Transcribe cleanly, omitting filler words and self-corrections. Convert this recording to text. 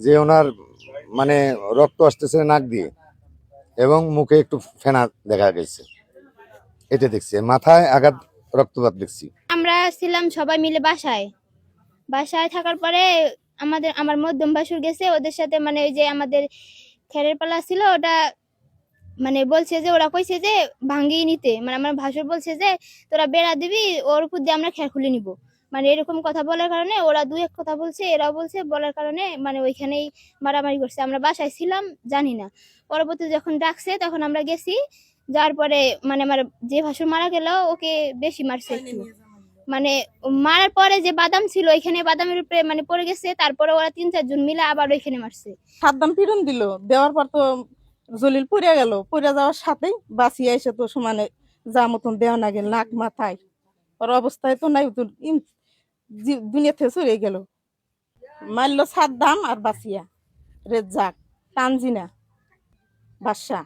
যে ওনার মানে রক্ত আসতেছে নাক দিয়ে এবং মুখে একটু ফেনা দেখা গেছে, এটা দেখছি। মাথায় আঘাত, রক্তপাত দেখছি। আমরা ছিলাম সবাই মিলে বাসায় বাসায় থাকার পরে আমার মধ্যম ভাসুর গেছে ওদের সাথে, মানে ওই যে আমাদের খেরের পালা ছিল ওটা, মানে বলছে যে ওরা কইছে যে ভাঙ্গিয়ে নিতে, মানে আমার ভাসুর বলছে যে তোরা বেড়া দিবি, ওর উপর দিয়ে আমরা খের খুলে নিব। মানে এরকম কথা বলার কারণে ওরা দুই এক কথা বলছে, এরাও বলছে, বলার কারণে মানে ওইখানেই মারামারি করছে। আমরা বাসায় ছিলাম, জানি না। পরবর্তী যখন ডাকছে তখন আমরা গেছি, যাওয়ার পরে মানে আমার যে ভাসুর মারা গেল ওকে বেশি মারছে একটু। মানে মারার পরে যে বাদাম ছিল ওইখানে বাদামের উপরে মানে পড়ে গেছে, তারপরে ওরা ৩-৪ জন মিলে আবার ওইখানে মারছে। সাদ্দাম পীড়ন দিল, দেওয়ার পর তো জলিল পড়ে গেল, পড়ে যাওয়ার সাথেই বাঁচিয়ে এসে তো সমানে যা মতন দেওয়া না গেল নাক মাথায়, ওর অবস্থায় তো নাই, দুনিয়া থেকে চলে গেল। মারলো সাদ্দাম আর বাঁচিয়া, রেজ্জাক, তানজিনা, বাদশা।